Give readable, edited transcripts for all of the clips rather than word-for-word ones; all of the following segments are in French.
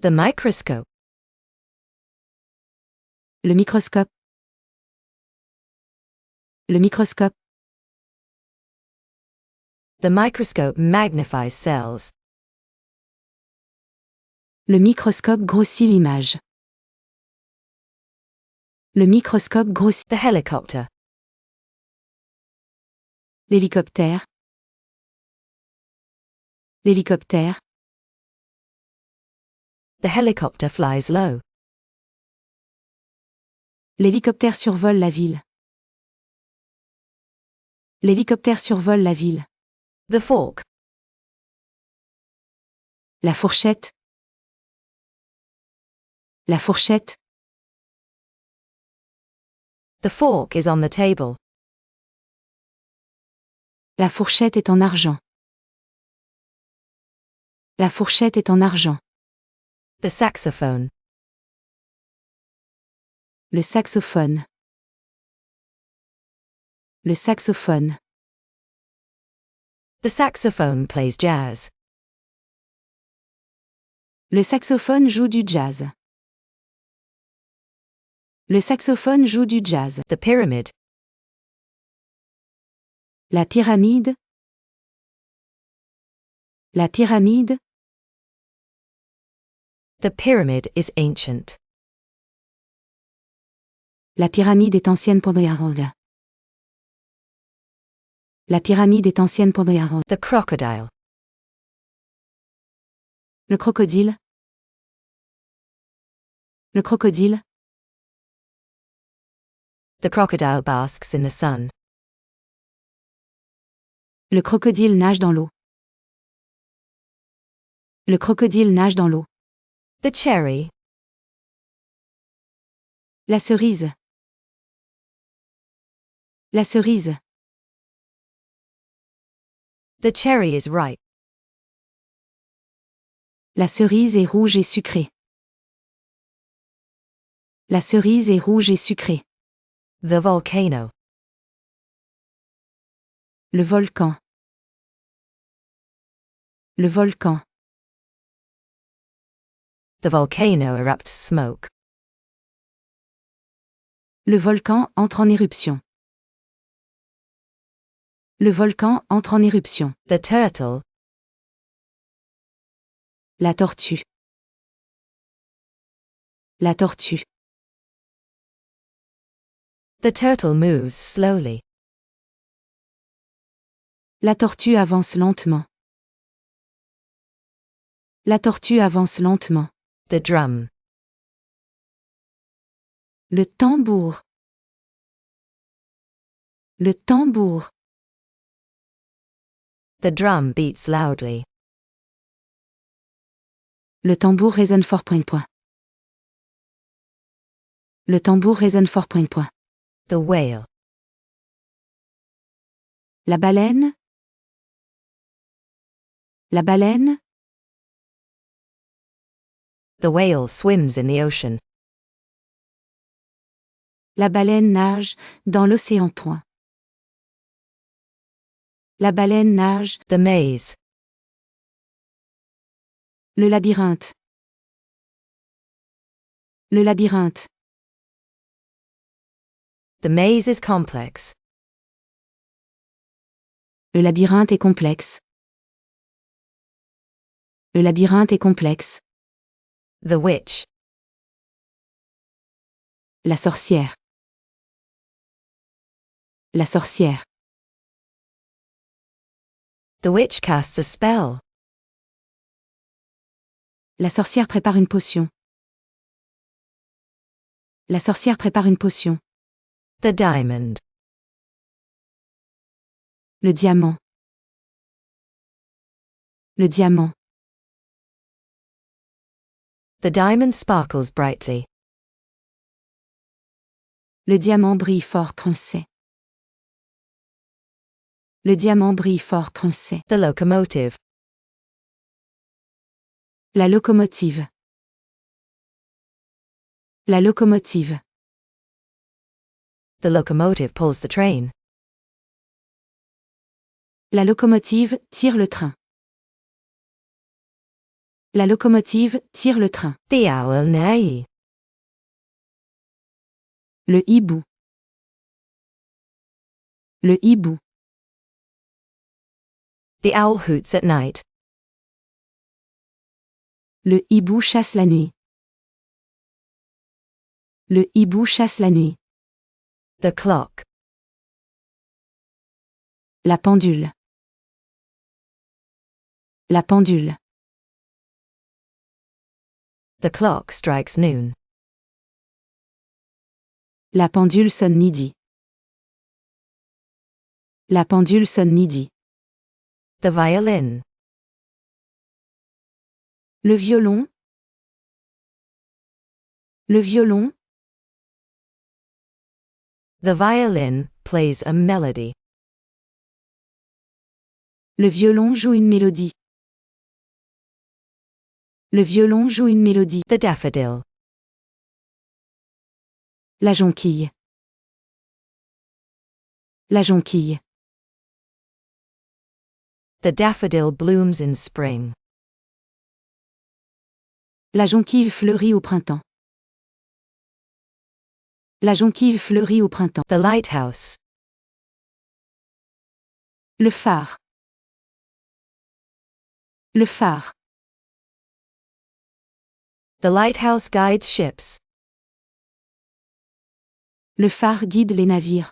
The microscope. Le microscope. Le microscope. The microscope magnifies cells. Le microscope grossit l'image. Le microscope grossit. The helicopter. L'hélicoptère. L'hélicoptère. The helicopter flies low. L'hélicoptère survole la ville. L'hélicoptère survole la ville. The fork. La fourchette. La fourchette. The fork is on the table. La fourchette est en argent. La fourchette est en argent. The saxophone. Le saxophone. Le saxophone. The saxophone plays jazz. Le saxophone joue du jazz. Le saxophone joue du jazz. The pyramid. La pyramide. La pyramide. The pyramid is ancient. La pyramide est ancienne pour Béarang. La pyramide est ancienne pour Béarang. The crocodile. Le crocodile. Le crocodile. The crocodile basks in the sun. Le crocodile nage dans l'eau. Le crocodile nage dans l'eau. The cherry. La cerise. La cerise. The cherry is ripe. La cerise est rouge et sucrée. La cerise est rouge et sucrée. The volcano. Le volcan. Le volcan. The volcano erupts smoke. Le volcan entre en éruption. Le volcan entre en éruption. The turtle. La tortue. La tortue. The turtle moves slowly. La tortue avance lentement. La tortue avance lentement. The drum. Le tambour. Le tambour. The drum beats loudly. Le tambour résonne fort point point. Le tambour résonne fort point point. The whale. La baleine. La baleine. The whale swims in the ocean. La baleine nage dans l'océan point. La baleine nage. The maze. Le labyrinthe. Le labyrinthe. The maze is complex. Le labyrinthe est complexe. Le labyrinthe est complexe. The witch. La sorcière. La sorcière. The witch casts a spell. La sorcière prépare une potion. La sorcière prépare une potion. The diamond. Le diamant. Le diamant. The diamond sparkles brightly. Le diamant brille fort crancé. Le diamant brille fort crancé. The locomotive. La locomotive. La locomotive. The locomotive pulls the train. La locomotive tire le train. La locomotive tire le train. The owl neigh. Le hibou. Le hibou. The owl hoots at night. Le hibou chasse la nuit. Le hibou chasse la nuit. The clock. La pendule. La pendule. The clock strikes noon. La pendule sonne midi. La pendule sonne midi. The violin. Le violon. Le violon. The violin plays a melody. Le violon joue une mélodie. Le violon joue une mélodie. The daffodil. La jonquille. La jonquille. The daffodil blooms in spring. La jonquille fleurit au printemps. La jonquille fleurit au printemps. The lighthouse. Le phare. Le phare. The lighthouse guides ships. Le phare guide les navires.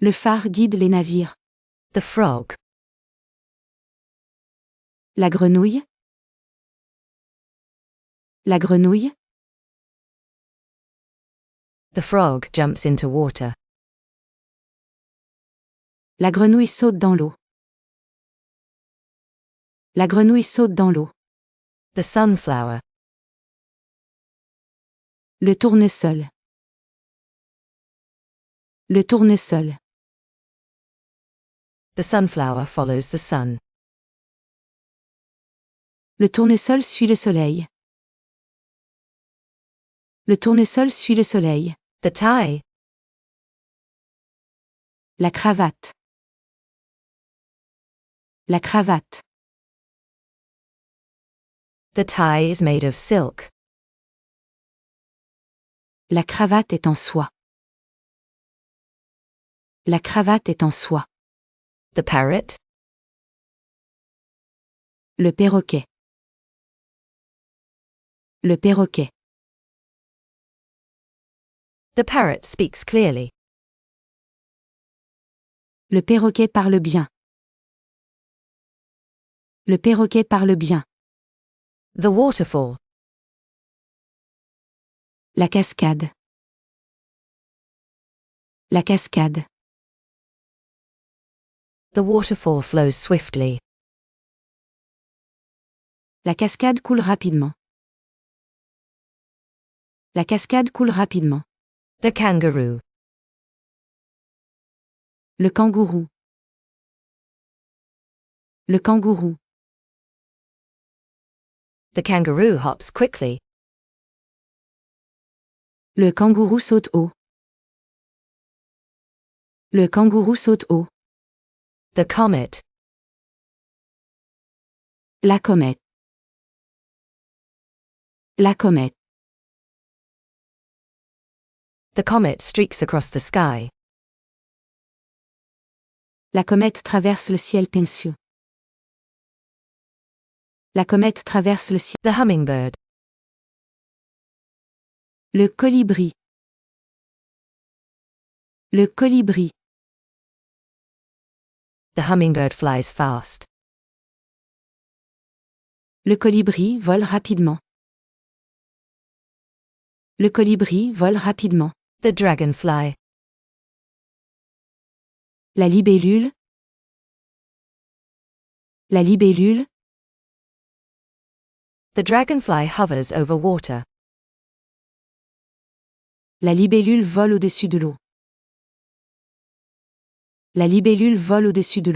Le phare guide les navires. The frog. La grenouille. La grenouille. The frog jumps into water. La grenouille saute dans l'eau. La grenouille saute dans l'eau. The sunflower. Le tournesol. Le tournesol. The sunflower follows the sun. Le tournesol suit le soleil. Le tournesol suit le soleil. The tie. La cravate. La cravate. The tie is made of silk. La cravate est en soie. La cravate est en soie. The parrot. Le perroquet. Le perroquet. The parrot speaks clearly. Le perroquet parle bien. Le perroquet parle bien. The waterfall. La cascade. La cascade. The waterfall flows swiftly. La cascade coule rapidement. La cascade coule rapidement. The kangaroo. Le kangourou. Le kangourou. The kangaroo hops quickly. Le kangourou saute haut. Le kangourou saute haut. The comet. La comète. La comète. The comet streaks across the sky. La comète traverse le ciel pensieux. La comète traverse le ciel. The hummingbird. Le colibri. Le colibri. The hummingbird flies fast. Le colibri vole rapidement. Le colibri vole rapidement. The dragonfly. La libellule. La libellule. The dragonfly hovers over water. La libellule vole au-dessus de l'eau. La libellule vole au-dessus de l'eau.